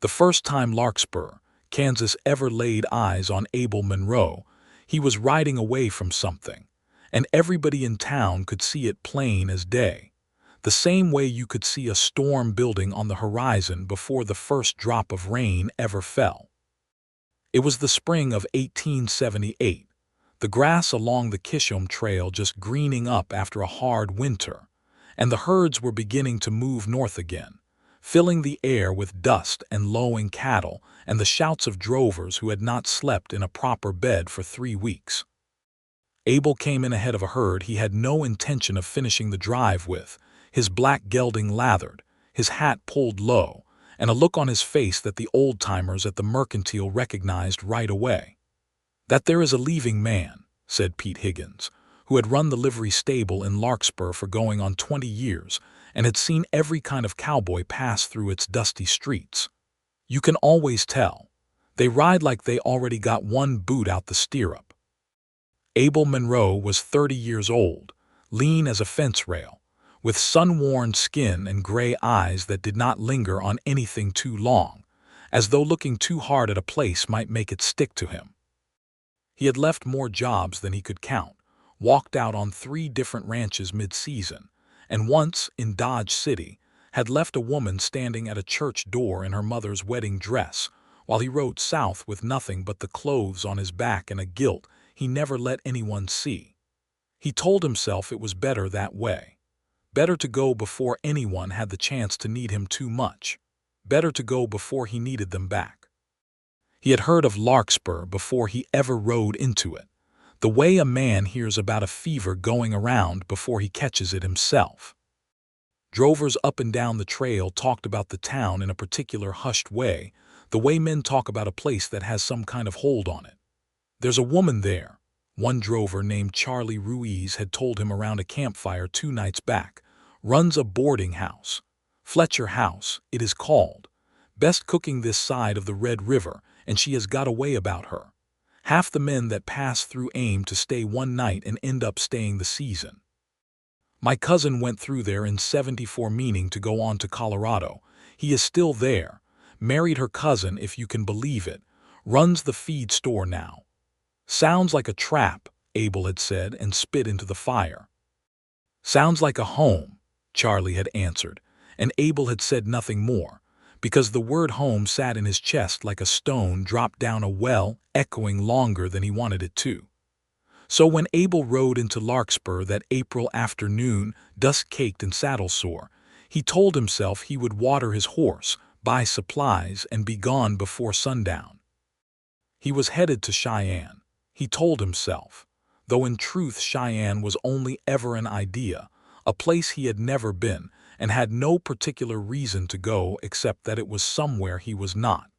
The first time Larkspur, Kansas ever laid eyes on Abel Monroe, he was riding away from something, and everybody in town could see it plain as day, the same way you could see a storm building on the horizon before the first drop of rain ever fell. It was the spring of 1878, the grass along the Kishom Trail just greening up after a hard winter, and the herds were beginning to move north again, filling the air with dust and lowing cattle and the shouts of drovers who had not slept in a proper bed for 3 weeks. Abel came in ahead of a herd he had no intention of finishing the drive with, his black gelding lathered, his hat pulled low, and a look on his face that the old-timers at the mercantile recognized right away. "That there is a leaving man," said Pete Higgins, who had run the livery stable in Larkspur for going on 20 years and had seen every kind of cowboy pass through its dusty streets. "You can always tell. They ride like they already got one boot out the stirrup." Abel Monroe was 30 years old, lean as a fence rail, with sun-worn skin and gray eyes that did not linger on anything too long, as though looking too hard at a place might make it stick to him. He had left more jobs than he could count, walked out on 3 different ranches mid-season, and once, in Dodge City, had left a woman standing at a church door in her mother's wedding dress, while he rode south with nothing but the clothes on his back and a guilt he never let anyone see. He told himself it was better that way. Better to go before anyone had the chance to need him too much. Better to go before he needed them back. He had heard of Larkspur before he ever rode into it, the way a man hears about a fever going around before he catches it himself. Drovers up and down the trail talked about the town in a particular hushed way, the way men talk about a place that has some kind of hold on it. "There's a woman there," one drover named Charlie Ruiz had told him around a campfire 2 nights back. "Runs a boarding house. Fletcher House, it is called. Best cooking this side of the Red River, and she has got a way about her. Half the men that pass through aim to stay one night and end up staying the season. My cousin went through there in '74 meaning to go on to Colorado. He is still there. Married her cousin, if you can believe it. Runs the feed store now." "Sounds like a trap," Abel had said and spit into the fire. "Sounds like a home," Charlie had answered, and Abel had said nothing more, because the word home sat in his chest like a stone dropped down a well, echoing longer than he wanted it to. So when Abel rode into Larkspur that April afternoon, dust-caked and saddle-sore, he told himself he would water his horse, buy supplies, and be gone before sundown. He was headed to Cheyenne, he told himself, though in truth Cheyenne was only ever an idea, a place he had never been, and had no particular reason to go except that it was somewhere he was not.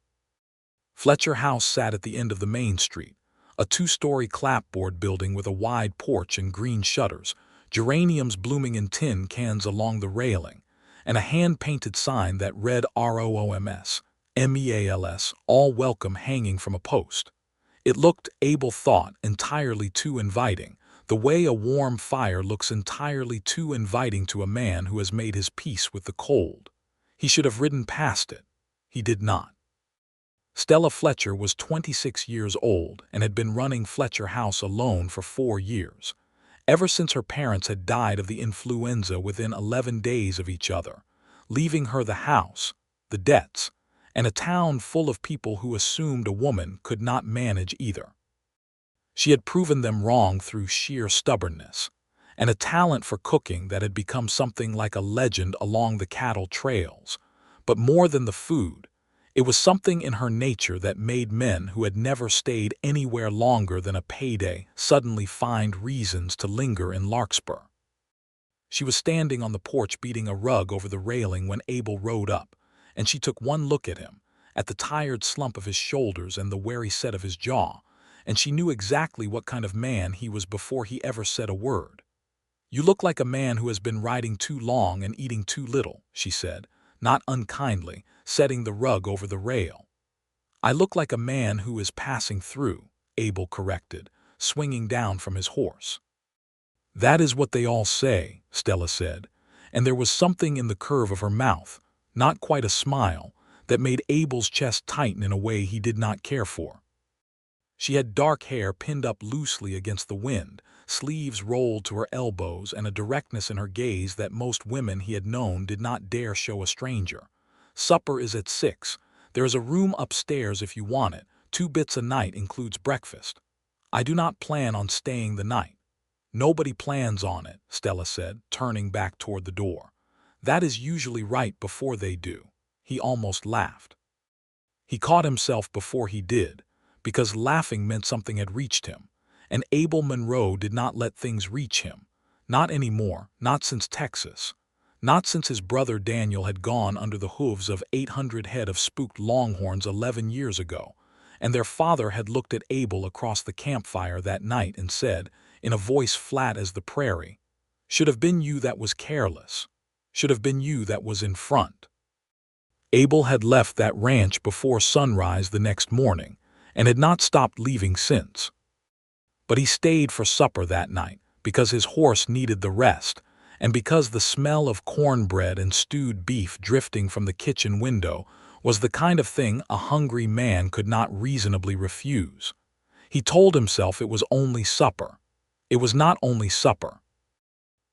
Fletcher House sat at the end of the main street, a 2-story clapboard building with a wide porch and green shutters, geraniums blooming in tin cans along the railing, and a hand-painted sign that read ROOMS, MEALS, all welcome hanging from a post. It looked, Abel thought, entirely too inviting, the way a warm fire looks entirely too inviting to a man who has made his peace with the cold. He should have ridden past it. He did not. Stella Fletcher was 26 years old and had been running Fletcher House alone for 4 years, ever since her parents had died of the influenza within 11 days of each other, leaving her the house, the debts, and a town full of people who assumed a woman could not manage either. She had proven them wrong through sheer stubbornness, and a talent for cooking that had become something like a legend along the cattle trails. But more than the food, it was something in her nature that made men who had never stayed anywhere longer than a payday suddenly find reasons to linger in Larkspur. She was standing on the porch beating a rug over the railing when Abel rode up, and she took one look at him, at the tired slump of his shoulders and the wary set of his jaw, and she knew exactly what kind of man he was before he ever said a word. "You look like a man who has been riding too long and eating too little," she said, not unkindly, setting the rug over the rail. "I look like a man who is passing through," Abel corrected, swinging down from his horse. "That is what they all say," Stella said, and there was something in the curve of her mouth, not quite a smile, that made Abel's chest tighten in a way he did not care for. She had dark hair pinned up loosely against the wind, sleeves rolled to her elbows, and a directness in her gaze that most women he had known did not dare show a stranger. "Supper is at 6. There is a room upstairs if you want it. 2 bits a night includes breakfast. I do not plan on staying the night." "Nobody plans on it," Stella said, turning back toward the door. "That is usually right before they do." He almost laughed. He caught himself before he did, because laughing meant something had reached him, and Abel Monroe did not let things reach him. Not anymore, not since Texas. Not since his brother Daniel had gone under the hooves of 800 head of spooked longhorns 11 years ago, and their father had looked at Abel across the campfire that night and said, in a voice flat as the prairie, "Should have been you that was careless. Should have been you that was in front." Abel had left that ranch before sunrise the next morning, and had not stopped leaving since. But he stayed for supper that night, because his horse needed the rest, and because the smell of cornbread and stewed beef drifting from the kitchen window was the kind of thing a hungry man could not reasonably refuse. He told himself it was only supper. It was not only supper.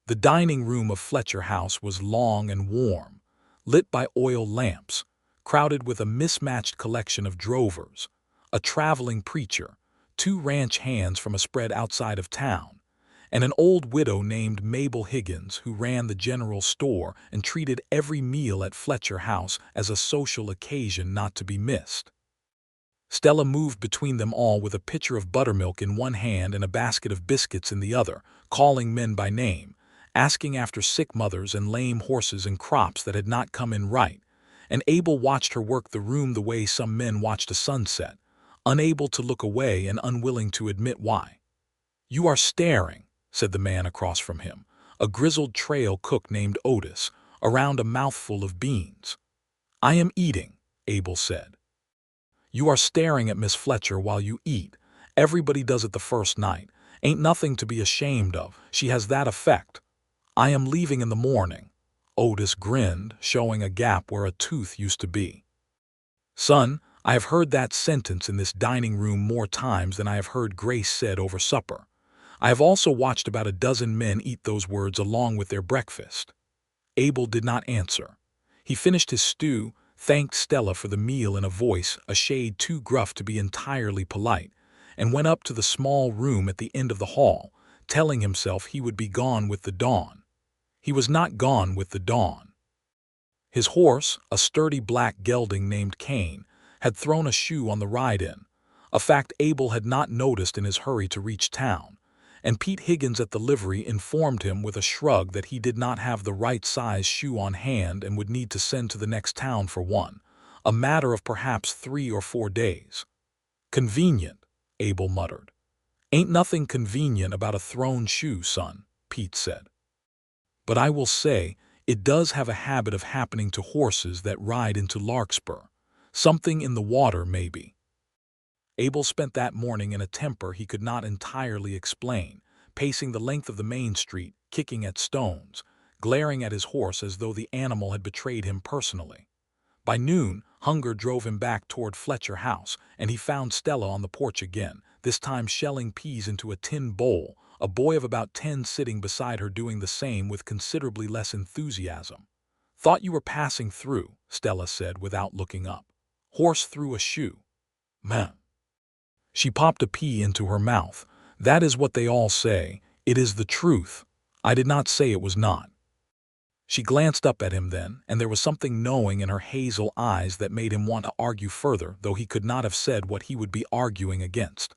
The dining room of Fletcher House was long and warm, lit by oil lamps, crowded with a mismatched collection of drovers, a traveling preacher, 2 ranch hands from a spread outside of town, and an old widow named Mabel Higgins who ran the general store and treated every meal at Fletcher House as a social occasion not to be missed. Stella moved between them all with a pitcher of buttermilk in one hand and a basket of biscuits in the other, calling men by name, asking after sick mothers and lame horses and crops that had not come in right, and Abel watched her work the room the way some men watched a sunset, unable to look away and unwilling to admit why. "You are staring," said the man across from him, a grizzled trail cook named Otis, around a mouthful of beans. "I am eating," Abel said. "You are staring at Miss Fletcher while you eat. Everybody does it the first night. Ain't nothing to be ashamed of. She has that effect. I am leaving in the morning." Otis grinned, showing a gap where a tooth used to be. "Son, I have heard that sentence in this dining room more times than I have heard grace said over supper. I have also watched about a dozen men eat those words along with their breakfast." Abel did not answer. He finished his stew, thanked Stella for the meal in a voice a shade too gruff to be entirely polite, and went up to the small room at the end of the hall, telling himself he would be gone with the dawn. He was not gone with the dawn. His horse, a sturdy black gelding named Cain, had thrown a shoe on the ride-in, a fact Abel had not noticed in his hurry to reach town, and Pete Higgins at the livery informed him with a shrug that he did not have the right size shoe on hand and would need to send to the next town for one, a matter of perhaps 3 or 4 days. "Convenient," Abel muttered. "Ain't nothing convenient about a thrown shoe, son," Pete said. "But I will say, it does have a habit of happening to horses that ride into Larkspur. Something in the water, maybe." Abel spent that morning in a temper he could not entirely explain, pacing the length of the main street, kicking at stones, glaring at his horse as though the animal had betrayed him personally. By noon, hunger drove him back toward Fletcher House, and he found Stella on the porch again, this time shelling peas into a tin bowl, a boy of about 10 sitting beside her doing the same with considerably less enthusiasm. "Thought you were passing through," Stella said without looking up. "Horse threw a shoe." "Meh." She popped a pea into her mouth. "That is what they all say. It is the truth. I did not say it was not." She glanced up at him then, and there was something knowing in her hazel eyes that made him want to argue further, though he could not have said what he would be arguing against.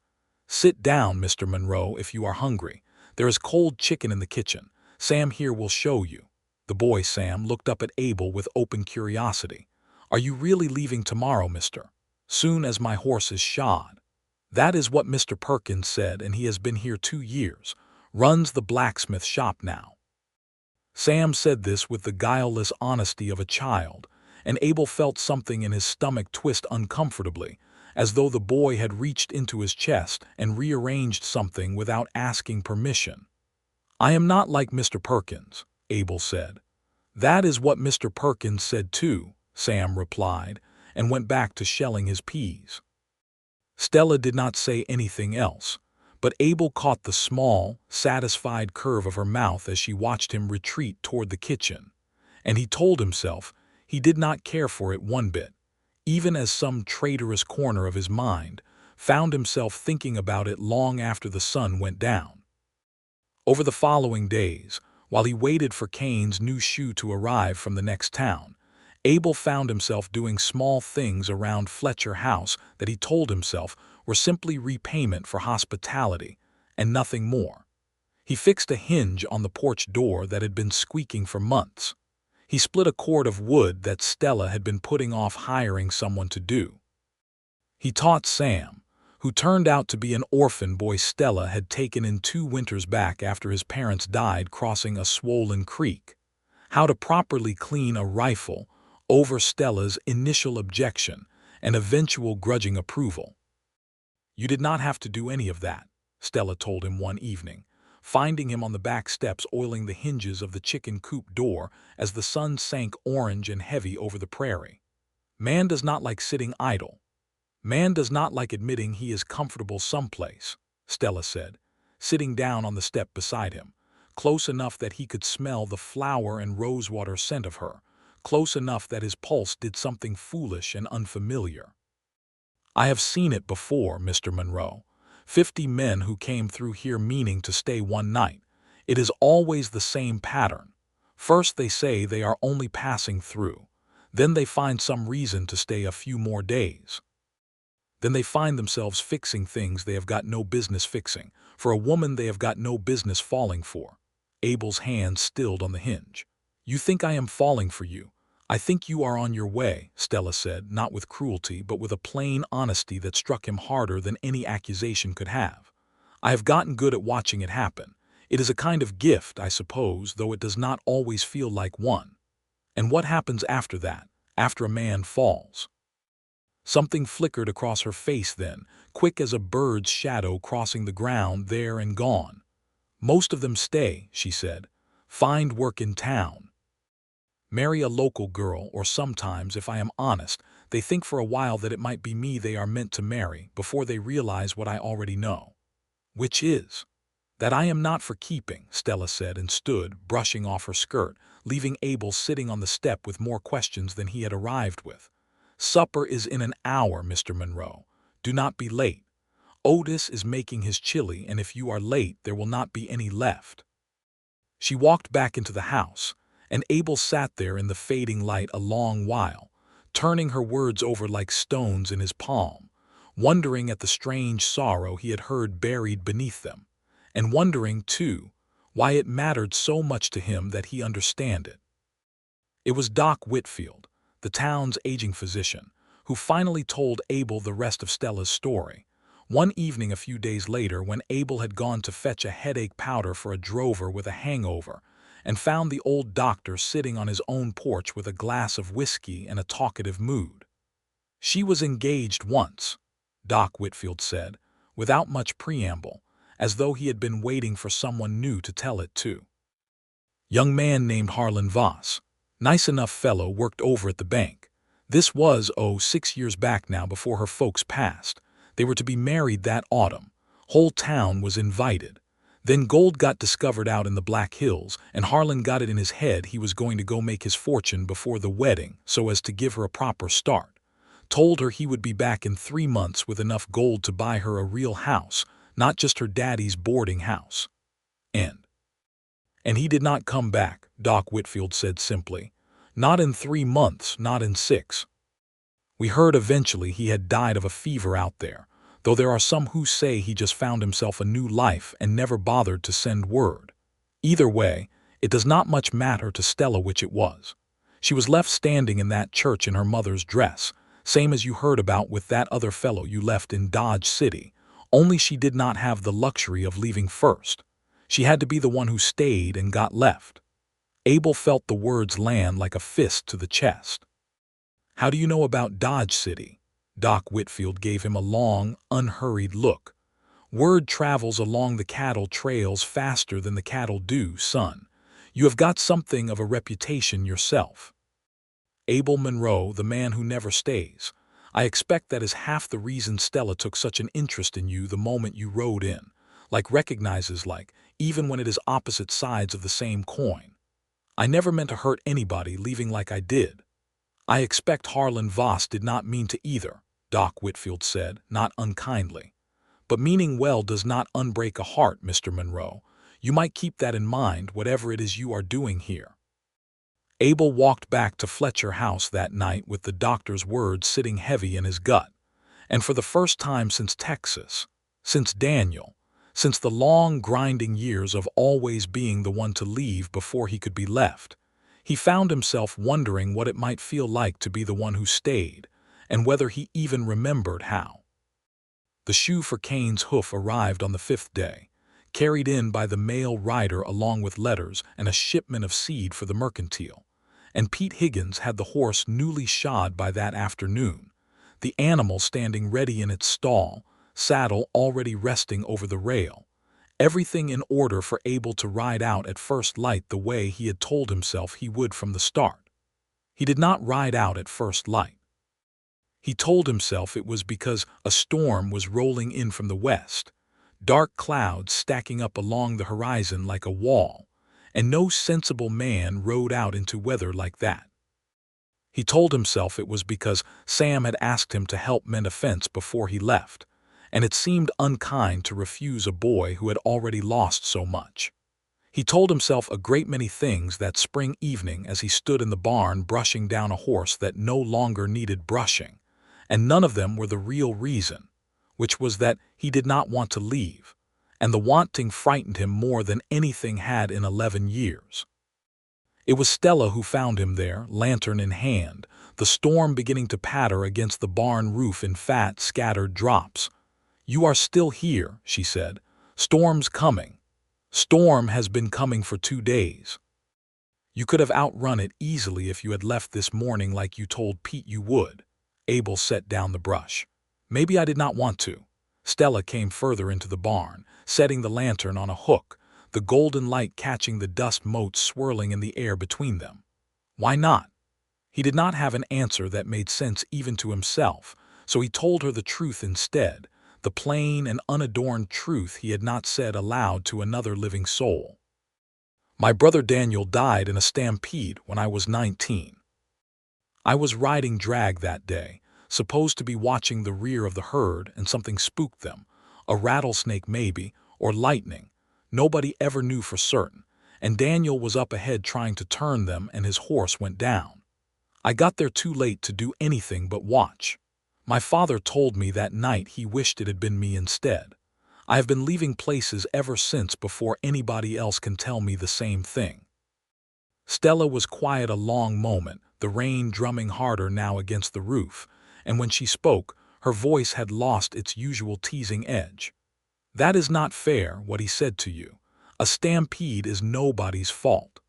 "Sit down, Mr. Monroe, if you are hungry. There is cold chicken in the kitchen. Sam here will show you." The boy, Sam, looked up at Abel with open curiosity. "Are you really leaving tomorrow, mister?" "Soon as my horse is shod." "That is what Mr. Perkins said, and he has been here 2 years. Runs the blacksmith shop now." Sam said this with the guileless honesty of a child, and Abel felt something in his stomach twist uncomfortably, as though the boy had reached into his chest and rearranged something without asking permission. "I am not like Mr. Perkins," Abel said. "That is what Mr. Perkins said too," Sam replied, and went back to shelling his peas. Stella did not say anything else, but Abel caught the small, satisfied curve of her mouth as she watched him retreat toward the kitchen, and he told himself he did not care for it one bit, even as some traitorous corner of his mind found himself thinking about it long after the sun went down. Over the following days, while he waited for Cain's new shoe to arrive from the next town, Abel found himself doing small things around Fletcher House that he told himself were simply repayment for hospitality and nothing more. He fixed a hinge on the porch door that had been squeaking for months. He split a cord of wood that Stella had been putting off hiring someone to do. He taught Sam, who turned out to be an orphan boy Stella had taken in 2 winters back after his parents died crossing a swollen creek, how to properly clean a rifle over Stella's initial objection and eventual grudging approval. "You did not have to do any of that," Stella told him one evening, finding him on the back steps oiling the hinges of the chicken coop door as the sun sank orange and heavy over the prairie. "Man does not like sitting idle. Man does not like admitting he is comfortable someplace," Stella said, sitting down on the step beside him, close enough that he could smell the flower and rosewater scent of her, close enough that his pulse did something foolish and unfamiliar. "I have seen it before, Mr. Monroe. 50 men who came through here meaning to stay one night. It is always the same pattern. First they say they are only passing through. Then they find some reason to stay a few more days. Then they find themselves fixing things they have got no business fixing, for a woman they have got no business falling for." Abel's hand stilled on the hinge. "You think I am falling for you. I think you are on your way," Stella said, not with cruelty, but with a plain honesty that struck him harder than any accusation could have. "I have gotten good at watching it happen. It is a kind of gift, I suppose, though it does not always feel like one. And what happens after that, after a man falls?" Something flickered across her face then, quick as a bird's shadow crossing the ground, there and gone. "Most of them stay," she said. "Find work in town. Marry a local girl, or sometimes, if I am honest, they think for a while that it might be me they are meant to marry before they realize what I already know." "Which is?" "That I am not for keeping," Stella said, and stood, brushing off her skirt, leaving Abel sitting on the step with more questions than he had arrived with. "Supper is in an hour, Mr. Monroe. Do not be late. Otis is making his chili, and if you are late there will not be any left." She walked back into the house, and Abel sat there in the fading light a long while, turning her words over like stones in his palm, wondering at the strange sorrow he had heard buried beneath them, and wondering, too, why it mattered so much to him that he understand it. It was Doc Whitfield, the town's aging physician, who finally told Abel the rest of Stella's story. One evening a few days later, when Abel had gone to fetch a headache powder for a drover with a hangover, and found the old doctor sitting on his own porch with a glass of whiskey and a talkative mood. "She was engaged once," Doc Whitfield said, without much preamble, as though he had been waiting for someone new to tell it to. "Young man named Harlan Voss. Nice enough fellow, worked over at the bank. This was, 6 years back now, before her folks passed. They were to be married that autumn. Whole town was invited. Then gold got discovered out in the Black Hills, and Harlan got it in his head he was going to go make his fortune before the wedding so as to give her a proper start. Told her he would be back in 3 months with enough gold to buy her a real house, not just her daddy's boarding house. And he did not come back," Doc Whitfield said simply. "Not in 3 months, not in 6. We heard eventually he had died of a fever out there, though there are some who say he just found himself a new life and never bothered to send word. Either way, it does not much matter to Stella which it was. She was left standing in that church in her mother's dress, same as you heard about with that other fellow you left in Dodge City, only she did not have the luxury of leaving first. She had to be the one who stayed and got left." Abel felt the words land like a fist to the chest. "How do you know about Dodge City?" Doc Whitfield gave him a long, unhurried look. "Word travels along the cattle trails faster than the cattle do, son. You have got something of a reputation yourself." Abel Monroe, the man who never stays. I expect that is half the reason Stella took such an interest in you the moment you rode in. Recognizes, even when it is opposite sides of the same coin. I never meant to hurt anybody leaving like I did. I expect Harlan Voss did not mean to either, Doc Whitfield said, not unkindly. But meaning well does not unbreak a heart, Mr. Monroe. You might keep that in mind, whatever it is you are doing here. Abel walked back to Fletcher House that night with the doctor's words sitting heavy in his gut. And for the first time since Texas, since Daniel, since the long, grinding years of always being the one to leave before he could be left, he found himself wondering what it might feel like to be the one who stayed, and whether he even remembered how. The shoe for Cain's hoof arrived on the 5th day, carried in by the mail rider along with letters and a shipment of seed for the mercantile, and Pete Higgins had the horse newly shod by that afternoon, the animal standing ready in its stall, saddle already resting over the rail, everything in order for Abel to ride out at first light the way he had told himself he would from the start. He did not ride out at first light. He told himself it was because a storm was rolling in from the west, dark clouds stacking up along the horizon like a wall, and no sensible man rode out into weather like that. He told himself it was because Sam had asked him to help mend a fence before he left, and it seemed unkind to refuse a boy who had already lost so much. He told himself a great many things that spring evening as he stood in the barn brushing down a horse that no longer needed brushing, and none of them were the real reason, which was that he did not want to leave, and the wanting frightened him more than anything had in 11 years. It was Stella who found him there, lantern in hand, the storm beginning to patter against the barn roof in fat, scattered drops. "You are still here," she said. "Storm's coming. Storm has been coming for 2 days. You could have outrun it easily if you had left this morning like you told Pete you would." Abel set down the brush. "Maybe I did not want to." Stella came further into the barn, setting the lantern on a hook, the golden light catching the dust motes swirling in the air between them. Why not? He did not have an answer that made sense even to himself, so he told her the truth instead, the plain and unadorned truth he had not said aloud to another living soul. "My brother Daniel died in a stampede when I was 19. I was riding drag that day, supposed to be watching the rear of the herd, and something spooked them, a rattlesnake maybe, or lightning. Nobody ever knew for certain, and Daniel was up ahead trying to turn them and his horse went down. I got there too late to do anything but watch. My father told me that night he wished it had been me instead. I have been leaving places ever since before anybody else can tell me the same thing." Stella was quiet a long moment, the rain drumming harder now against the roof, and when she spoke, her voice had lost its usual teasing edge. "That is not fair, what he said to you. A stampede is nobody's fault.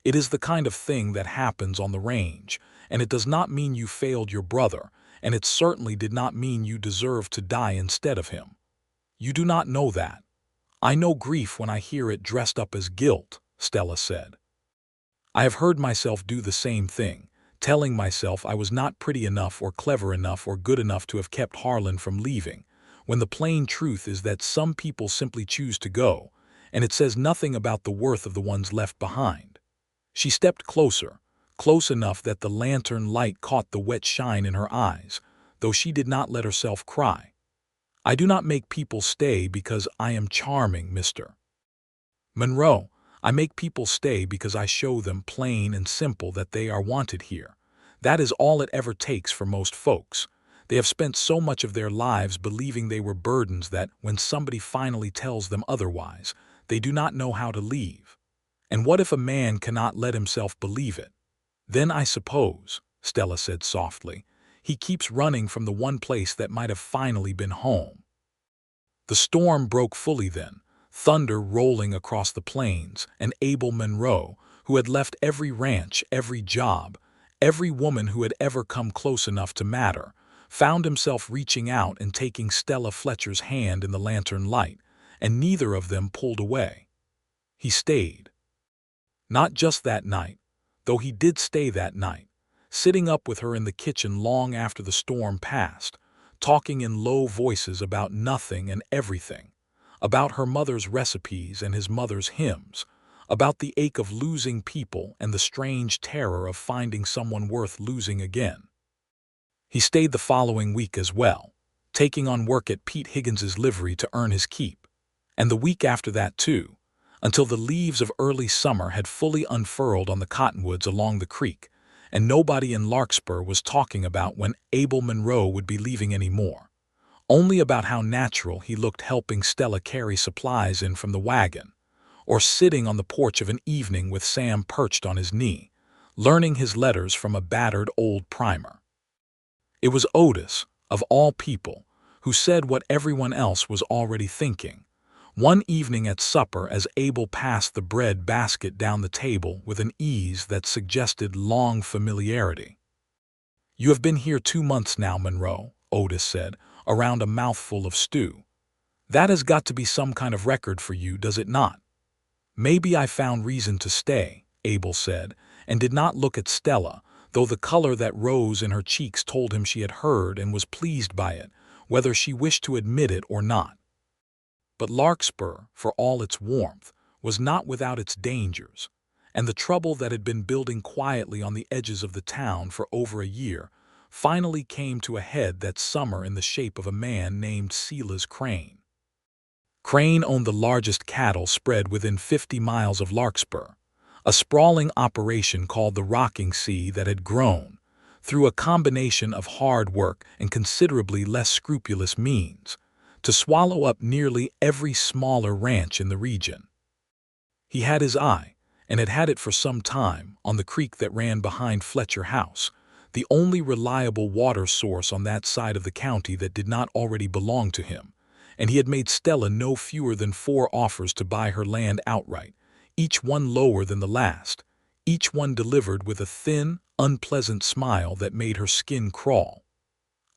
It is the kind of thing that happens on the range, and it does not mean you failed your brother, and it certainly did not mean you deserved to die instead of him. You do not know that. I know grief when I hear it dressed up as guilt," Stella said. "I have heard myself do the same thing, telling myself I was not pretty enough or clever enough or good enough to have kept Harlan from leaving, when the plain truth is that some people simply choose to go, and it says nothing about the worth of the ones left behind." She stepped closer, close enough that the lantern light caught the wet shine in her eyes, though she did not let herself cry. "I do not make people stay because I am charming, Mr. Monroe. I make people stay because I show them plain and simple that they are wanted here. That is all it ever takes for most folks. They have spent so much of their lives believing they were burdens that when somebody finally tells them otherwise, they do not know how to leave. And what if a man cannot let himself believe it? Then I suppose," Stella said softly, "he keeps running from the one place that might have finally been home." The storm broke fully then, thunder rolling across the plains, and Abel Monroe, who had left every ranch, every job, every woman who had ever come close enough to matter, found himself reaching out and taking Stella Fletcher's hand in the lantern light, and neither of them pulled away. He stayed. Not just that night, though he did stay that night. sitting up with her in the kitchen long after the storm passed, talking in low voices about nothing and everything, about her mother's recipes and his mother's hymns, about the ache of losing people and the strange terror of finding someone worth losing again. He stayed the following week as well, taking on work at Pete Higgins's livery to earn his keep, and the week after that too, until the leaves of early summer had fully unfurled on the cottonwoods along the creek, and nobody in Larkspur was talking about when Abel Monroe would be leaving anymore, only about how natural he looked helping Stella carry supplies in from the wagon, or sitting on the porch of an evening with Sam perched on his knee, learning his letters from a battered old primer. It was Otis, of all people, who said what everyone else was already thinking, one evening at supper as Abel passed the bread basket down the table with an ease that suggested long familiarity. "You have been here 2 months now, Monroe," Otis said, around a mouthful of stew. "That has got to be some kind of record for you, does it not?" "Maybe I found reason to stay," Abel said, and did not look at Stella, though the color that rose in her cheeks told him she had heard and was pleased by it, whether she wished to admit it or not. But Larkspur, for all its warmth, was not without its dangers, and the trouble that had been building quietly on the edges of the town for over a year finally came to a head that summer in the shape of a man named Silas Crane. Crane owned the largest cattle spread within 50 miles of Larkspur, a sprawling operation called the Rocking Sea that had grown, through a combination of hard work and considerably less scrupulous means, to swallow up nearly every smaller ranch in the region. He had his eye, and had had it for some time, on the creek that ran behind Fletcher House, the only reliable water source on that side of the county that did not already belong to him, and he had made Stella no fewer than 4 offers to buy her land outright, each one lower than the last, each one delivered with a thin, unpleasant smile that made her skin crawl.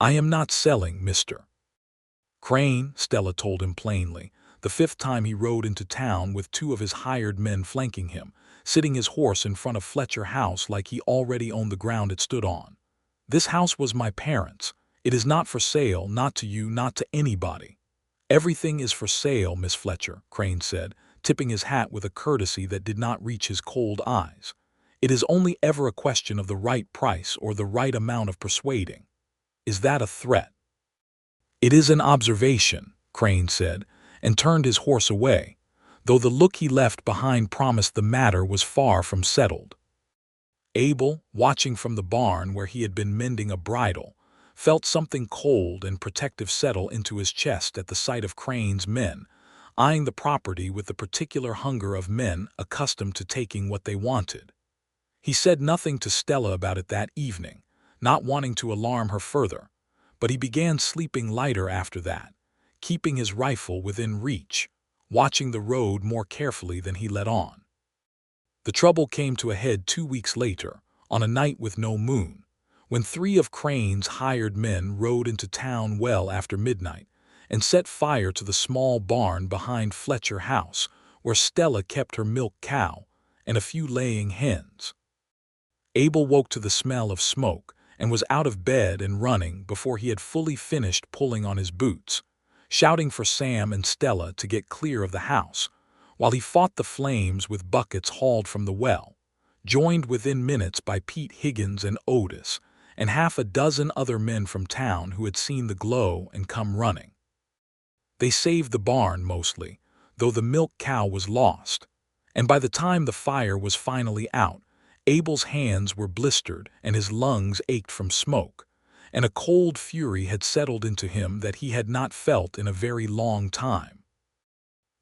"I am not selling, Mr. Crane," Stella told him plainly, the 5th time he rode into town with 2 of his hired men flanking him, sitting his horse in front of Fletcher House like he already owned the ground it stood on. "This house was my parents'. It is not for sale, not to you, not to anybody." "Everything is for sale, Miss Fletcher," Crane said, tipping his hat with a courtesy that did not reach his cold eyes. "It is only ever a question of the right price or the right amount of persuading." "Is that a threat?" "It is an observation," Crane said, and turned his horse away, though the look he left behind promised the matter was far from settled. Abel, watching from the barn where he had been mending a bridle, felt something cold and protective settle into his chest at the sight of Crane's men, eyeing the property with the particular hunger of men accustomed to taking what they wanted. He said nothing to Stella about it that evening, not wanting to alarm her further, but he began sleeping lighter after that, keeping his rifle within reach, watching the road more carefully than he let on. The trouble came to a head 2 weeks later, on a night with no moon, when 3 of Crane's hired men rode into town well after midnight and set fire to the small barn behind Fletcher House, where Stella kept her milk cow and a few laying hens. Abel woke to the smell of smoke and was out of bed and running before he had fully finished pulling on his boots, shouting for Sam and Stella to get clear of the house, while he fought the flames with buckets hauled from the well, joined within minutes by Pete Higgins and Otis, and half a dozen other men from town who had seen the glow and come running. They saved the barn mostly, though the milk cow was lost, and by the time the fire was finally out, Abel's hands were blistered and his lungs ached from smoke, and a cold fury had settled into him that he had not felt in a very long time.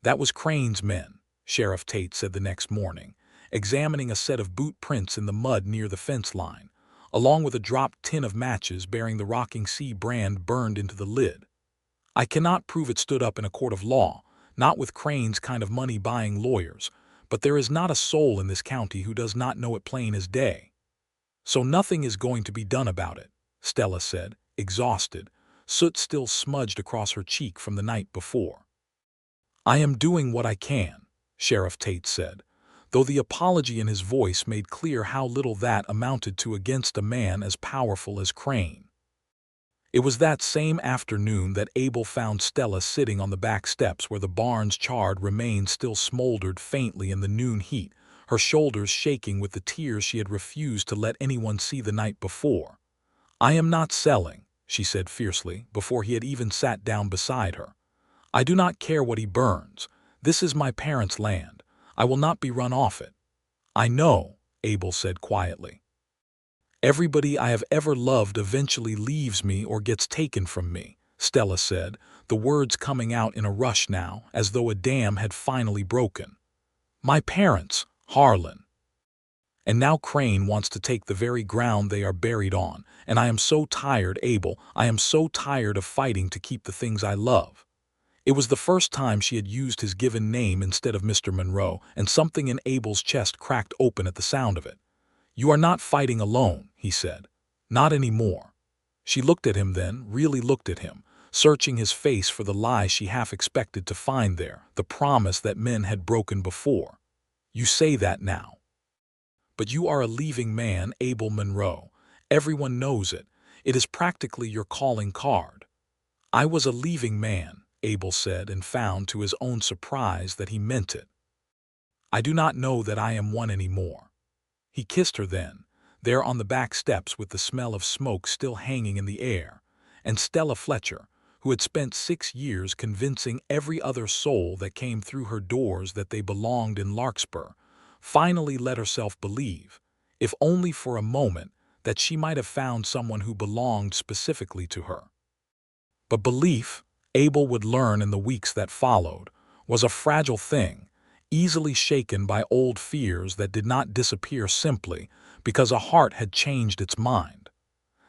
"That was Crane's men," Sheriff Tate said the next morning, examining a set of boot prints in the mud near the fence line, along with a dropped tin of matches bearing the Rocking Sea brand burned into the lid. "I cannot prove it stood up in a court of law, not with Crane's kind of money-buying lawyers, but there is not a soul in this county who does not know it plain as day." "So nothing is going to be done about it," Stella said, exhausted, soot still smudged across her cheek from the night before. "I am doing what I can," Sheriff Tate said, though the apology in his voice made clear how little that amounted to against a man as powerful as Crane. It was that same afternoon that Abel found Stella sitting on the back steps where the barn's charred remains still smoldered faintly in the noon heat, her shoulders shaking with the tears she had refused to let anyone see the night before. "I am not selling," she said fiercely, before he had even sat down beside her. "I do not care what he burns. This is my parents' land. I will not be run off it." "I know," Abel said quietly. "Everybody I have ever loved eventually leaves me or gets taken from me," Stella said, the words coming out in a rush now, as though a dam had finally broken. "My parents, Harlan. And now Crane wants to take the very ground they are buried on, and I am so tired, Abel, I am so tired of fighting to keep the things I love." It was the first time she had used his given name instead of Mr. Monroe, and something in Abel's chest cracked open at the sound of it. "You are not fighting alone," he said. "Not anymore." She looked at him then, really looked at him, searching his face for the lie she half expected to find there, the promise that men had broken before. "You say that now. But you are a leaving man, Abel Monroe. Everyone knows it. It is practically your calling card." "I was a leaving man," Abel said, and found to his own surprise that he meant it. "I do not know that I am one anymore." He kissed her then, there on the back steps with the smell of smoke still hanging in the air, and Stella Fletcher, who had spent 6 years convincing every other soul that came through her doors that they belonged in Larkspur, finally let herself believe, if only for a moment, that she might have found someone who belonged specifically to her. But belief, Abel would learn in the weeks that followed, was a fragile thing, easily shaken by old fears that did not disappear simply because a heart had changed its mind.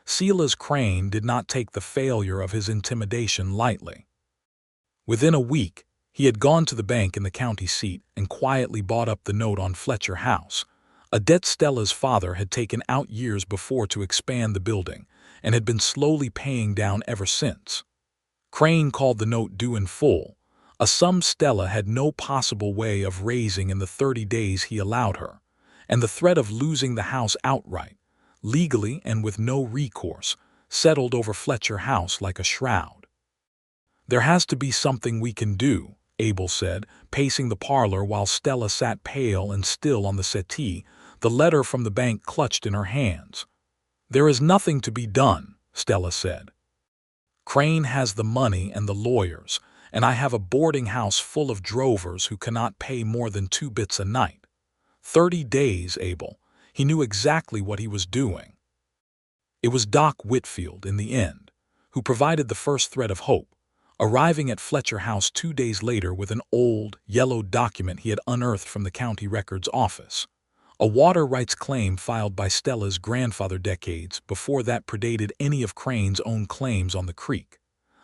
Silas Crane did not take the failure of his intimidation lightly. Within a week, he had gone to the bank in the county seat and quietly bought up the note on Fletcher House, a debt Stella's father had taken out years before to expand the building and had been slowly paying down ever since. Crane called the note due in full, a sum Stella had no possible way of raising in the 30 days he allowed her, and the threat of losing the house outright, legally and with no recourse, settled over Fletcher House like a shroud. "There has to be something we can do," Abel said, pacing the parlor while Stella sat pale and still on the settee, the letter from the bank clutched in her hands. "There is nothing to be done," Stella said. "Crane has the money and the lawyers, and I have a boarding house full of drovers who cannot pay more than 2 bits a night. 30 days, Abel. He knew exactly what he was doing." It was Doc Whitfield, in the end, who provided the first thread of hope, arriving at Fletcher House 2 days later with an old, yellowed document he had unearthed from the county records office. A water rights claim filed by Stella's grandfather decades before that predated any of Crane's own claims on the creek.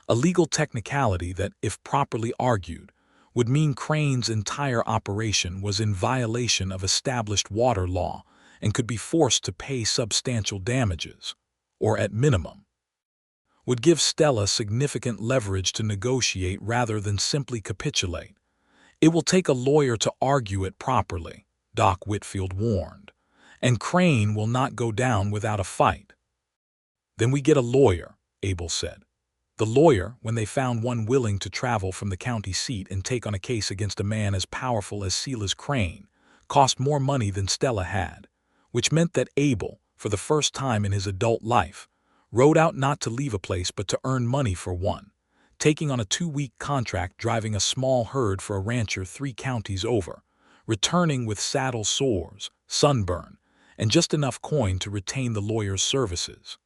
A legal technicality that, if properly argued, would mean Crane's entire operation was in violation of established water law and could be forced to pay substantial damages, or at minimum, would give Stella significant leverage to negotiate rather than simply capitulate. "It will take a lawyer to argue it properly," Doc Whitfield warned, "and Crane will not go down without a fight." "Then we get a lawyer," Abel said. The lawyer, when they found one willing to travel from the county seat and take on a case against a man as powerful as Silas Crane, cost more money than Stella had, which meant that Abel, for the first time in his adult life, rode out not to leave a place but to earn money for one, taking on a 2-week contract driving a small herd for a rancher 3 counties over, returning with saddle sores, sunburn, and just enough coin to retain the lawyer's services.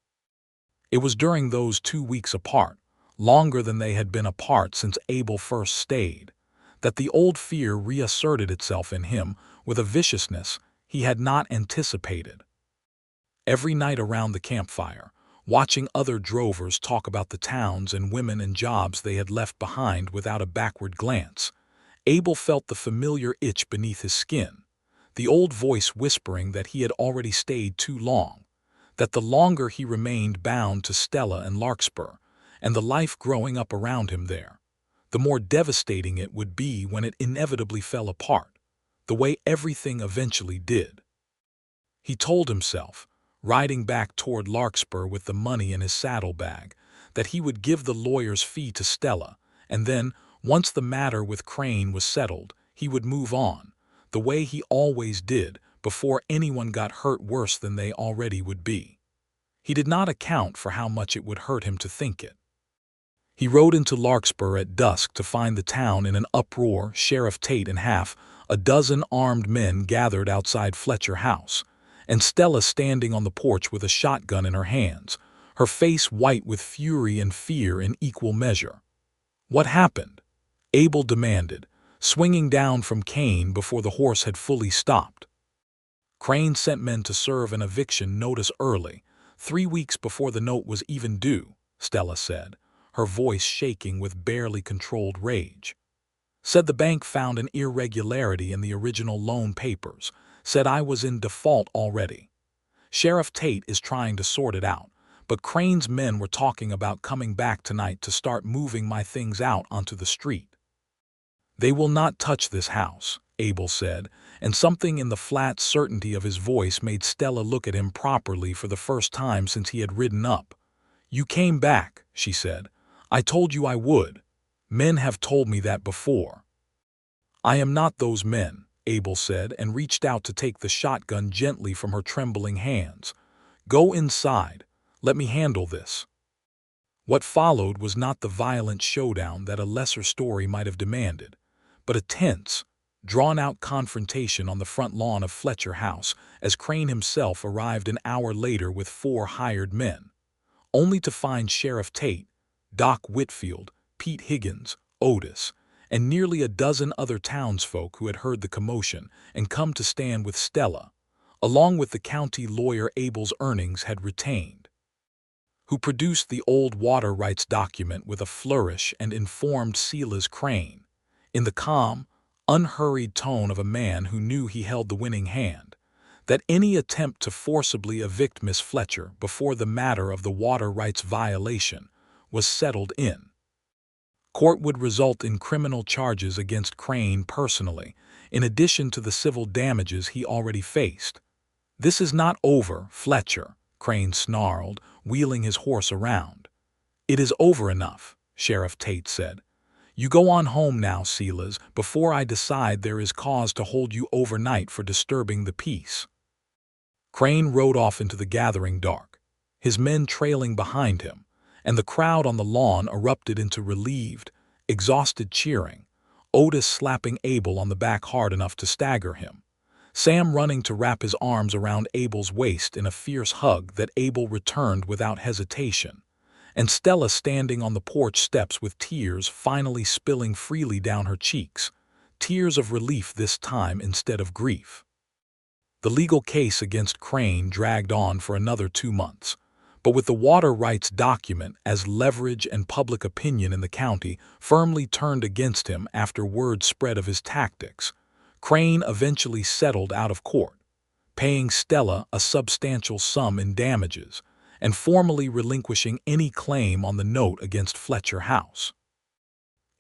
It was during those 2 weeks apart, longer than they had been apart since Abel first stayed, that the old fear reasserted itself in him with a viciousness he had not anticipated. Every night around the campfire, watching other drovers talk about the towns and women and jobs they had left behind without a backward glance, Abel felt the familiar itch beneath his skin, the old voice whispering that he had already stayed too long, that the longer he remained bound to Stella and Larkspur, and the life growing up around him there, the more devastating it would be when it inevitably fell apart. the way everything eventually did. He told himself, riding back toward Larkspur with the money in his saddlebag, that he would give the lawyer's fee to Stella, and then, once the matter with Crane was settled, he would move on, the way he always did, before anyone got hurt worse than they already would be. He did not account for how much it would hurt him to think it. He rode into Larkspur at dusk to find the town in an uproar, Sheriff Tate and half a dozen armed men gathered outside Fletcher House, and Stella standing on the porch with a shotgun in her hands, her face white with fury and fear in equal measure. "What happened?" Abel demanded, swinging down from Cain before the horse had fully stopped. Crane sent men to serve an eviction notice early, 3 weeks before the note was even due, Stella said, her voice shaking with barely controlled rage. "Said the bank found an irregularity in the original loan papers, said I was in default already. Sheriff Tate is trying to sort it out, but Crane's men were talking about coming back tonight to start moving my things out onto the street." "They will not touch this house," Abel said, and something in the flat certainty of his voice made Stella look at him properly for the first time since he had ridden up. "You came back," she said. "I told you I would. Men have told me that before." "I am not those men," Abel said, and reached out to take the shotgun gently from her trembling hands. "Go inside. Let me handle this." What followed was not the violent showdown that a lesser story might have demanded, but a tense, drawn-out confrontation on the front lawn of Fletcher House as Crane himself arrived an hour later with 4 hired men, only to find Sheriff Tate, Doc Whitfield, Pete Higgins, Otis, and nearly a dozen other townsfolk who had heard the commotion and come to stand with Stella, along with the county lawyer Abel's earnings had retained, who produced the old water rights document with a flourish and informed Silas Crane, in the calm, unhurried tone of a man who knew he held the winning hand, that any attempt to forcibly evict Miss Fletcher before the matter of the water rights violation was settled in court would result in criminal charges against Crane personally, in addition to the civil damages he already faced. "This is not over, Fletcher," Crane snarled, wheeling his horse around. "It is over enough," Sheriff Tate said. "You go on home now, Silas, before I decide there is cause to hold you overnight for disturbing the peace." Crane rode off into the gathering dark, his men trailing behind him, and the crowd on the lawn erupted into relieved, exhausted cheering, Otis slapping Abel on the back hard enough to stagger him, Sam running to wrap his arms around Abel's waist in a fierce hug that Abel returned without hesitation, and Stella standing on the porch steps with tears finally spilling freely down her cheeks, tears of relief this time instead of grief. The legal case against Crane dragged on for another 2 months, but with the water rights document as leverage and public opinion in the county firmly turned against him after word spread of his tactics, Crane eventually settled out of court, paying Stella a substantial sum in damages and formally relinquishing any claim on the note against Fletcher House.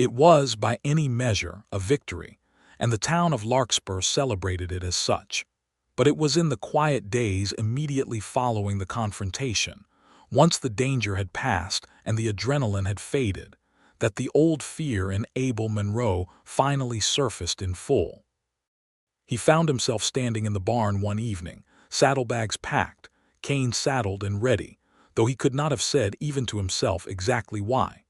It was, by any measure, a victory, and the town of Larkspur celebrated it as such. But it was in the quiet days immediately following the confrontation, once the danger had passed and the adrenaline had faded, that the old fear in Abel Monroe finally surfaced in full. He found himself standing in the barn one evening, saddlebags packed, cane saddled and ready, though he could not have said even to himself exactly why.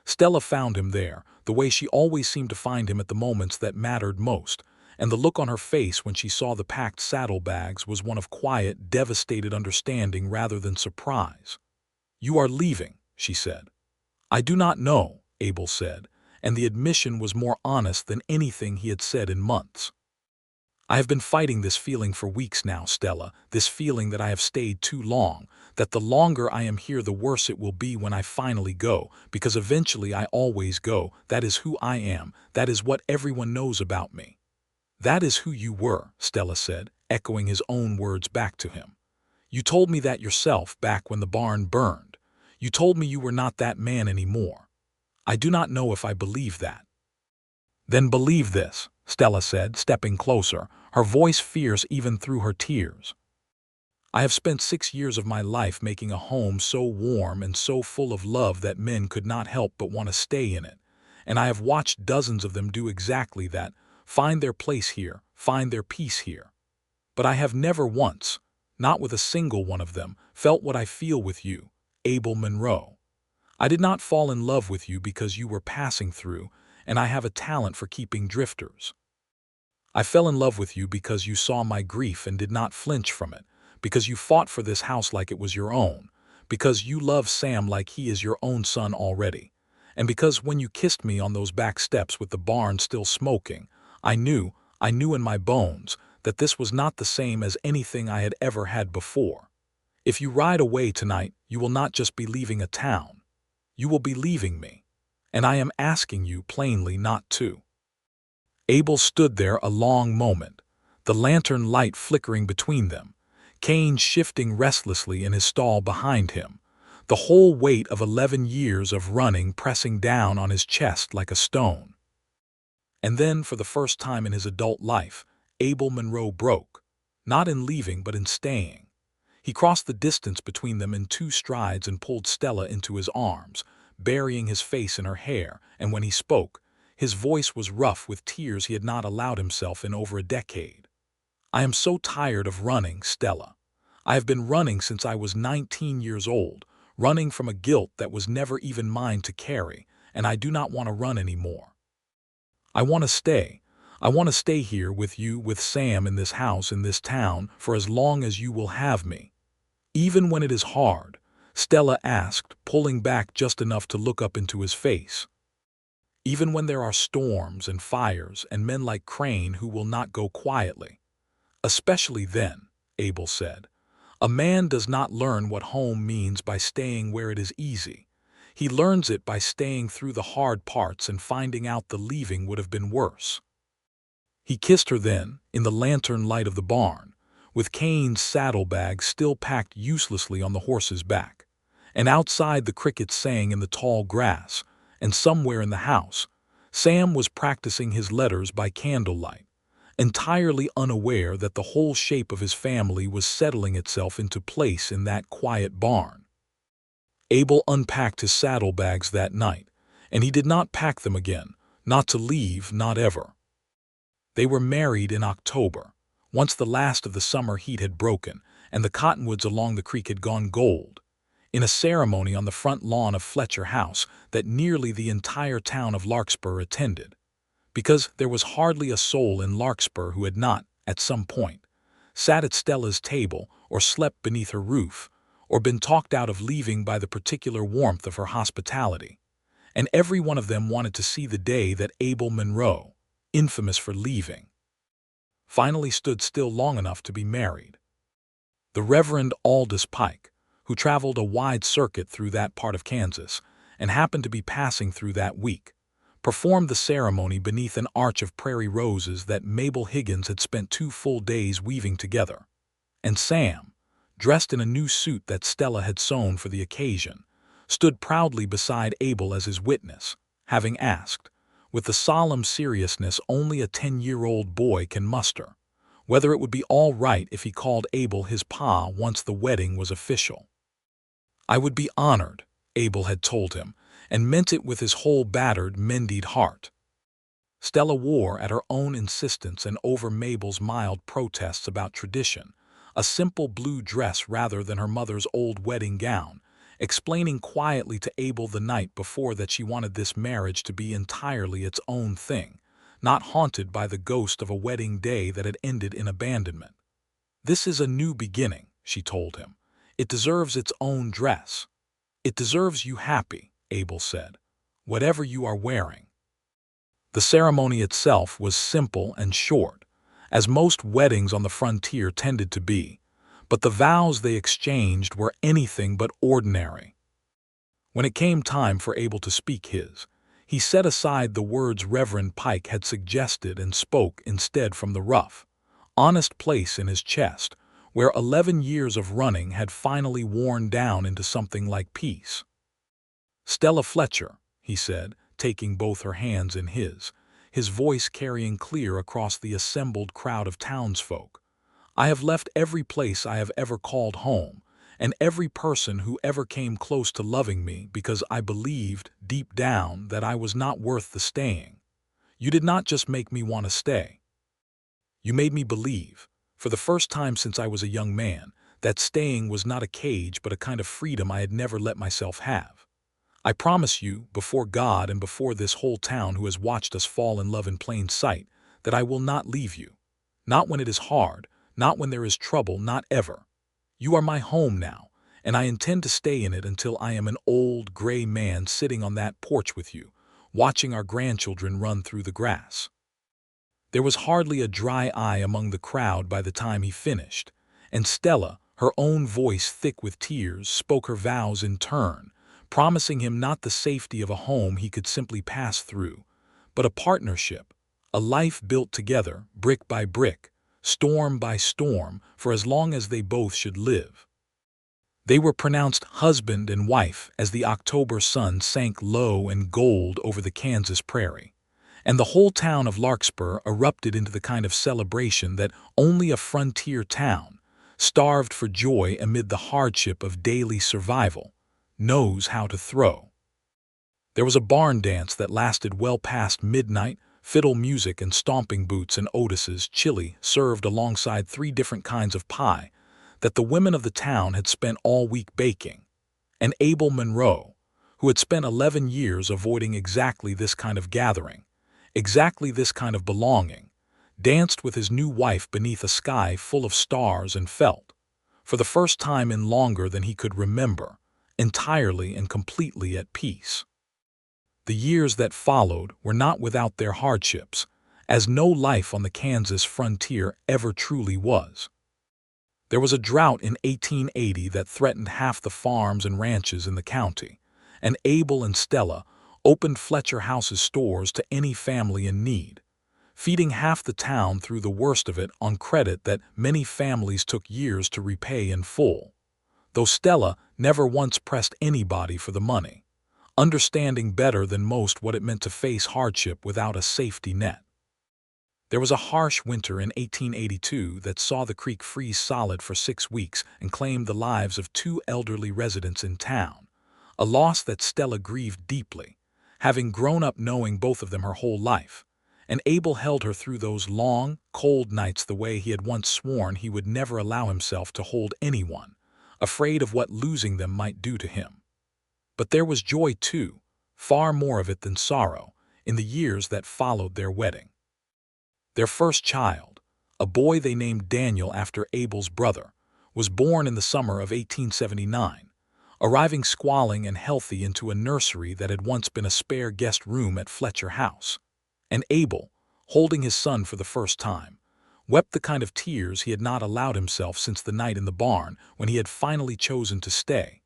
Stella found him there, the way she always seemed to find him at the moments that mattered most, and the look on her face when she saw the packed saddlebags was one of quiet, devastated understanding rather than surprise. "You are leaving," she said. "I do not know," Abel said, and the admission was more honest than anything he had said in months. "I have been fighting this feeling for weeks now, Stella, this feeling that I have stayed too long, that the longer I am here the worse it will be when I finally go, because eventually I always go. That is who I am, that is what everyone knows about me." "That is who you were," Stella said, echoing his own words back to him. "You told me that yourself back when the barn burned. You told me you were not that man anymore. I do not know if I believe that." "Then believe this," Stella said, stepping closer, her voice fierce even through her tears. "I have spent 6 years of my life making a home so warm and so full of love that men could not help but want to stay in it. And I have watched dozens of them do exactly that, find their place here, find their peace here. But I have never once, not with a single one of them, felt what I feel with you, Abel Monroe. I did not fall in love with you because you were passing through, and I have a talent for keeping drifters. I fell in love with you because you saw my grief and did not flinch from it, because you fought for this house like it was your own, because you love Sam like he is your own son already, and because when you kissed me on those back steps with the barn still smoking, I knew in my bones that this was not the same as anything I had ever had before. If you ride away tonight, you will not just be leaving a town. You will be leaving me, and I am asking you plainly not to." Abel stood there a long moment, the lantern light flickering between them, Cain shifting restlessly in his stall behind him, the whole weight of 11 years of running pressing down on his chest like a stone. And then, for the first time in his adult life, Abel Monroe broke, not in leaving but in staying. He crossed the distance between them in 2 strides and pulled Stella into his arms, burying his face in her hair, and when he spoke, his voice was rough with tears he had not allowed himself in over a decade. "I am so tired of running, Stella. I have been running since I was 19 years old, running from a guilt that was never even mine to carry, and I do not want to run anymore. I want to stay. I want to stay here with you, with Sam, in this house, in this town, for as long as you will have me. Even when it is hard," Stella asked, pulling back just enough to look up into his face. "Even when there are storms and fires and men like Crane who will not go quietly." "Especially then," Abel said. "A man does not learn what home means by staying where it is easy. He learns it by staying through the hard parts and finding out the leaving would have been worse." He kissed her then, in the lantern light of the barn, with Cain's saddlebag still packed uselessly on the horse's back. And outside the crickets sang in the tall grass, and somewhere in the house, Sam was practicing his letters by candlelight, entirely unaware that the whole shape of his family was settling itself into place in that quiet barn. Abel unpacked his saddlebags that night, and he did not pack them again, not to leave, not ever. They were married in October, once the last of the summer heat had broken and the cottonwoods along the creek had gone gold, in a ceremony on the front lawn of Fletcher House that nearly the entire town of Larkspur attended, because there was hardly a soul in Larkspur who had not, at some point, sat at Stella's table or slept beneath her roof, or been talked out of leaving by the particular warmth of her hospitality. And every one of them wanted to see the day that Abel Monroe, infamous for leaving, finally stood still long enough to be married. The Reverend Aldous Pike, who traveled a wide circuit through that part of Kansas and happened to be passing through that week, performed the ceremony beneath an arch of prairie roses that Mabel Higgins had spent 2 full days weaving together. And Sam, dressed in a new suit that Stella had sewn for the occasion, stood proudly beside Abel as his witness, having asked, with the solemn seriousness only a 10-year-old boy can muster, whether it would be all right if he called Abel his pa once the wedding was official. "I would be honored," Abel had told him, and meant it with his whole battered, mended heart. Stella wore, at her own insistence and over Mabel's mild protests about tradition, a simple blue dress rather than her mother's old wedding gown, explaining quietly to Abel the night before that she wanted this marriage to be entirely its own thing, not haunted by the ghost of a wedding day that had ended in abandonment. "This is a new beginning," she told him. "It deserves its own dress. It deserves you happy," Abel said, "whatever you are wearing." The ceremony itself was simple and short, as most weddings on the frontier tended to be, but the vows they exchanged were anything but ordinary. When it came time for Abel to speak his, he set aside the words Reverend Pike had suggested and spoke instead from the rough, honest place in his chest, where 11 years of running had finally worn down into something like peace. "Stella Fletcher," he said, taking both her hands in his, his voice carrying clear across the assembled crowd of townsfolk. "I have left every place I have ever called home, and every person who ever came close to loving me because I believed, deep down, that I was not worth the staying. You did not just make me want to stay. You made me believe, for the first time since I was a young man, that staying was not a cage but a kind of freedom I had never let myself have. I promise you, before God and before this whole town who has watched us fall in love in plain sight, that I will not leave you. Not when it is hard, not when there is trouble, not ever. You are my home now, and I intend to stay in it until I am an old, gray man sitting on that porch with you, watching our grandchildren run through the grass." There was hardly a dry eye among the crowd by the time he finished, and Stella, her own voice thick with tears, spoke her vows in turn, promising him not the safety of a home he could simply pass through, but a partnership, a life built together, brick by brick, storm by storm, for as long as they both should live. They were pronounced husband and wife as the October sun sank low and gold over the Kansas prairie, and the whole town of Larkspur erupted into the kind of celebration that only a frontier town, starved for joy amid the hardship of daily survival, knows how to throw. There was a barn dance that lasted well past midnight, fiddle music and stomping boots and Otis's chili served alongside 3 different kinds of pie that the women of the town had spent all week baking. And Abel Monroe, who had spent 11 years avoiding exactly this kind of gathering, exactly this kind of belonging, danced with his new wife beneath a sky full of stars and felt, for the first time in longer than he could remember, entirely and completely at peace. The years that followed were not without their hardships, as no life on the Kansas frontier ever truly was. There was a drought in 1880 that threatened half the farms and ranches in the county, and Abel and Stella opened Fletcher House's stores to any family in need, feeding half the town through the worst of it on credit that many families took years to repay in full, though Stella never once pressed anybody for the money, understanding better than most what it meant to face hardship without a safety net. There was a harsh winter in 1882 that saw the creek freeze solid for 6 weeks and claimed the lives of 2 elderly residents in town, a loss that Stella grieved deeply, having grown up knowing both of them her whole life, and Abel held her through those long, cold nights the way he had once sworn he would never allow himself to hold anyone, afraid of what losing them might do to him. But there was joy too, far more of it than sorrow, in the years that followed their wedding. Their first child, a boy they named Daniel after Abel's brother, was born in the summer of 1879, arriving squalling and healthy into a nursery that had once been a spare guest room at Fletcher House. And Abel, holding his son for the first time, wept the kind of tears he had not allowed himself since the night in the barn when he had finally chosen to stay,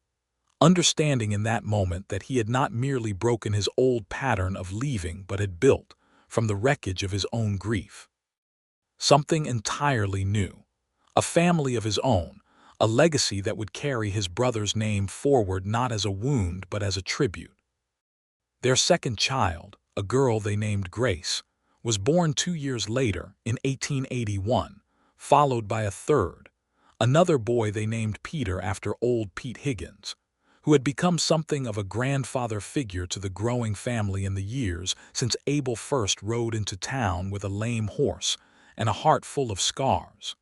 understanding in that moment that he had not merely broken his old pattern of leaving but had built, from the wreckage of his own grief, something entirely new, a family of his own, a legacy that would carry his brother's name forward not as a wound but as a tribute. Their second child, a girl they named Grace, was born 2 years later in 1881, followed by a third, another boy they named Peter after old Pete Higgins, who had become something of a grandfather figure to the growing family in the years since Abel first rode into town with a lame horse and a heart full of scars.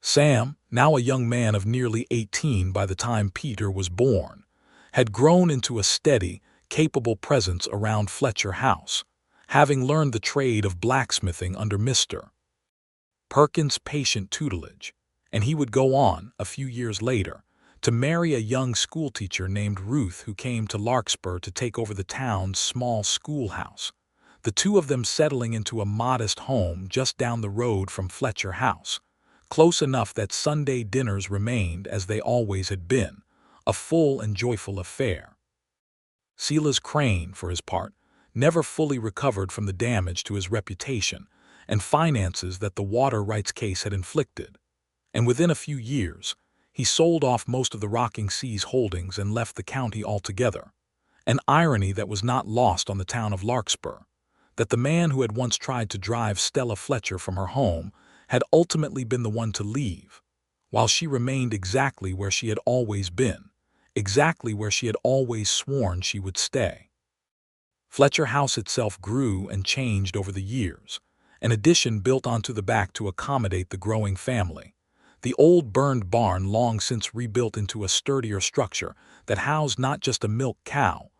Sam, now a young man of nearly 18 by the time Peter was born, had grown into a steady, capable presence around Fletcher House, having learned the trade of blacksmithing under Mr. Perkins' patient tutelage, and he would go on, a few years later, to marry a young schoolteacher named Ruth who came to Larkspur to take over the town's small schoolhouse, the two of them settling into a modest home just down the road from Fletcher House, close enough that Sunday dinners remained as they always had been, a full and joyful affair. Silas Crane, for his part, never fully recovered from the damage to his reputation and finances that the water rights case had inflicted, and within a few years, he sold off most of the Rocking Seas holdings and left the county altogether, an irony that was not lost on the town of Larkspur, that the man who had once tried to drive Stella Fletcher from her home had ultimately been the one to leave, while she remained exactly where she had always been, exactly where she had always sworn she would stay. Fletcher House itself grew and changed over the years, an addition built onto the back to accommodate the growing family. The old burned barn long since rebuilt into a sturdier structure that housed not just a milk cow,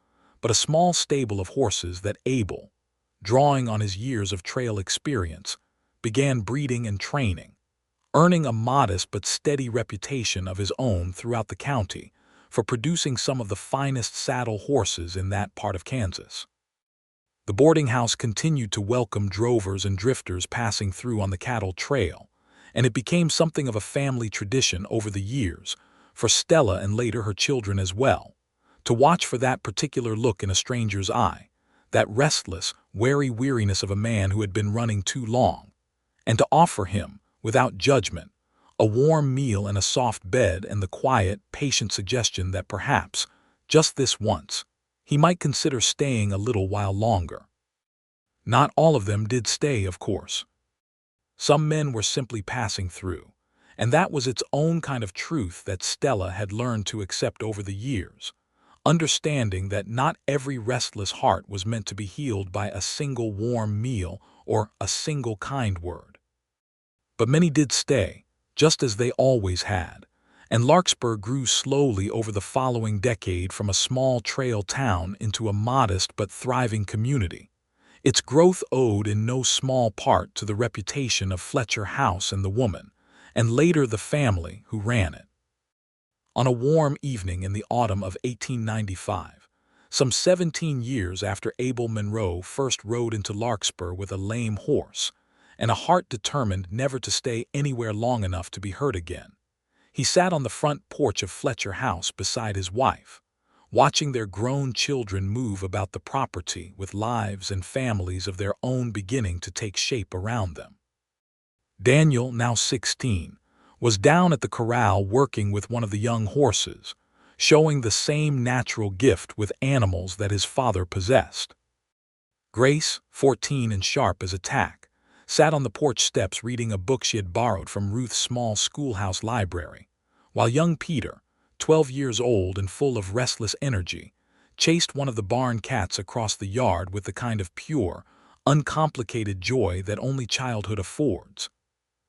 but a small stable of horses that Abel, drawing on his years of trail experience, began breeding and training, earning a modest but steady reputation of his own throughout the county for producing some of the finest saddle horses in that part of Kansas. The boarding house continued to welcome drovers and drifters passing through on the cattle trail, and it became something of a family tradition over the years, for Stella and later her children as well, to watch for that particular look in a stranger's eye, that restless, wary weariness of a man who had been running too long, and to offer him, without judgment, a warm meal and a soft bed and the quiet, patient suggestion that perhaps, just this once, he might consider staying a little while longer. Not all of them did stay, of course. Some men were simply passing through, and that was its own kind of truth that Stella had learned to accept over the years, understanding that not every restless heart was meant to be healed by a single warm meal or a single kind word. But many did stay, just as they always had, and Larkspur grew slowly over the following decade from a small trail town into a modest but thriving community. Its growth owed in no small part to the reputation of Fletcher House and the woman, and later the family who ran it. On a warm evening in the autumn of 1895, some 17 years after Abel Monroe first rode into Larkspur with a lame horse, and a heart determined never to stay anywhere long enough to be hurt again, he sat on the front porch of Fletcher House beside his wife, watching their grown children move about the property with lives and families of their own beginning to take shape around them. Daniel, now 16, was down at the corral working with one of the young horses, showing the same natural gift with animals that his father possessed. Grace, 14 and sharp as a tack, sat on the porch steps reading a book she had borrowed from Ruth's small schoolhouse library, while young Peter, 12 years old and full of restless energy, chased one of the barn cats across the yard with the kind of pure, uncomplicated joy that only childhood affords.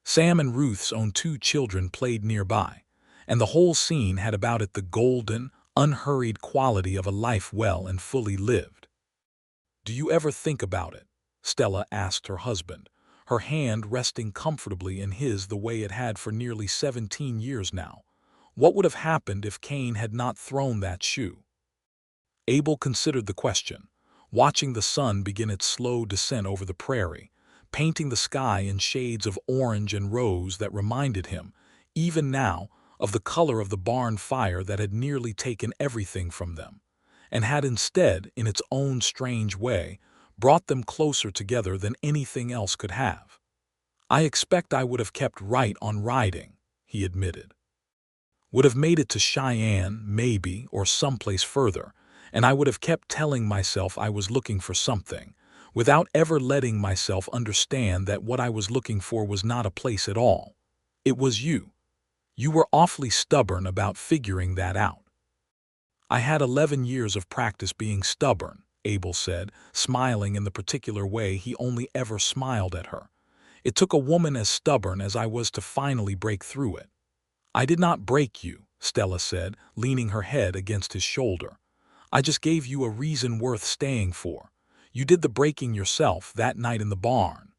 Sam and Ruth's own 2 children played nearby, and the whole scene had about it the golden, unhurried quality of a life well and fully lived. "Do you ever think about it?" Stella asked her husband, her hand resting comfortably in his the way it had for nearly 17 years now. What would have happened if Cain had not thrown that shoe? Abel considered the question, watching the sun begin its slow descent over the prairie, painting the sky in shades of orange and rose that reminded him, even now, of the color of the barn fire that had nearly taken everything from them, and had instead, in its own strange way, brought them closer together than anything else could have. "I expect I would have kept right on riding," he admitted. "Would have made it to Cheyenne, maybe, or someplace further, and I would have kept telling myself I was looking for something, without ever letting myself understand that what I was looking for was not a place at all. It was you. You were awfully stubborn about figuring that out." "I had 11 years of practice being stubborn," Abel said, smiling in the particular way he only ever smiled at her. "It took a woman as stubborn as I was to finally break through it." "I did not break you," Stella said, leaning her head against his shoulder. "I just gave you a reason worth staying for. You did the breaking yourself that night in the barn."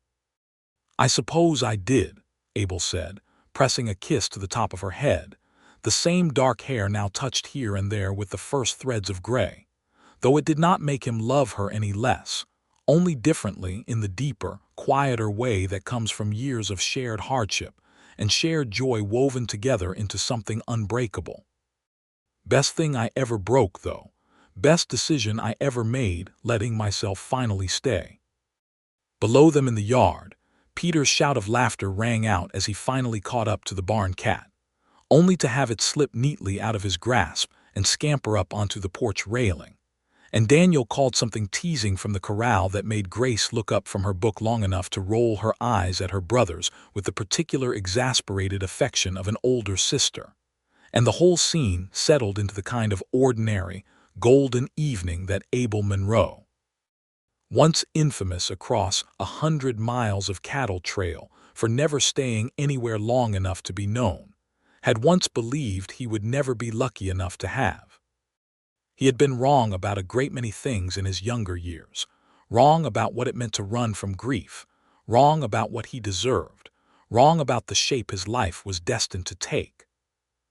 "I suppose I did," Abel said, pressing a kiss to the top of her head, the same dark hair now touched here and there with the first threads of gray, though it did not make him love her any less, only differently in the deeper, quieter way that comes from years of shared hardship and shared joy woven together into something unbreakable. "Best thing I ever broke, though. Best decision I ever made, letting myself finally stay." Below them in the yard, Peter's shout of laughter rang out as he finally caught up to the barn cat, only to have it slip neatly out of his grasp and scamper up onto the porch railing. And Daniel called something teasing from the corral that made Grace look up from her book long enough to roll her eyes at her brothers with the particular exasperated affection of an older sister. And the whole scene settled into the kind of ordinary, golden evening that Abel Monroe, once infamous across 100 miles of cattle trail for never staying anywhere long enough to be known, had once believed he would never be lucky enough to have. He had been wrong about a great many things in his younger years, wrong about what it meant to run from grief, wrong about what he deserved, wrong about the shape his life was destined to take.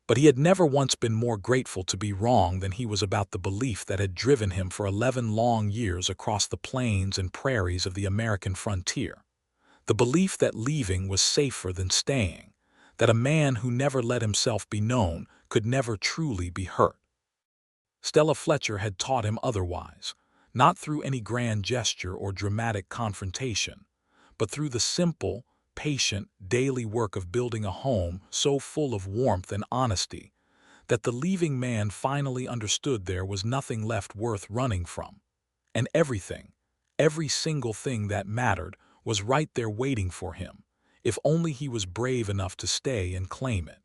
But he had never once been more grateful to be wrong than he was about the belief that had driven him for 11 long years across the plains and prairies of the American frontier. The belief that leaving was safer than staying, that a man who never let himself be known could never truly be hurt. Stella Fletcher had taught him otherwise, not through any grand gesture or dramatic confrontation, but through the simple, patient, daily work of building a home so full of warmth and honesty that the leaving man finally understood there was nothing left worth running from, and everything, every single thing that mattered, was right there waiting for him, if only he was brave enough to stay and claim it.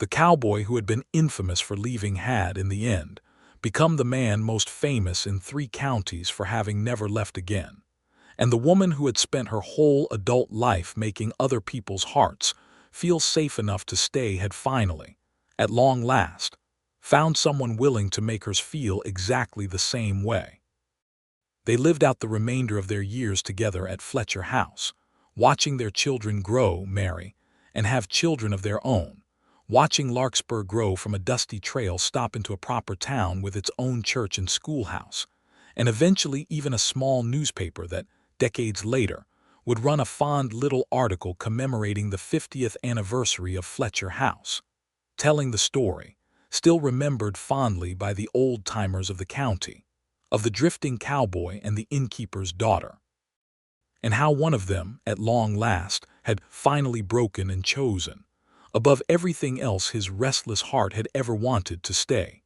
The cowboy who had been infamous for leaving had, in the end, become the man most famous in 3 counties for having never left again. And the woman who had spent her whole adult life making other people's hearts feel safe enough to stay had finally, at long last, found someone willing to make hers feel exactly the same way. They lived out the remainder of their years together at Fletcher House, watching their children grow, marry, and have children of their own, watching Larkspur grow from a dusty trail stop into a proper town with its own church and schoolhouse, and eventually even a small newspaper that, decades later, would run a fond little article commemorating the 50th anniversary of Fletcher House, telling the story, still remembered fondly by the old-timers of the county, of the drifting cowboy and the innkeeper's daughter, and how one of them, at long last, had finally broken and chosen, above everything else his restless heart had ever wanted, to stay.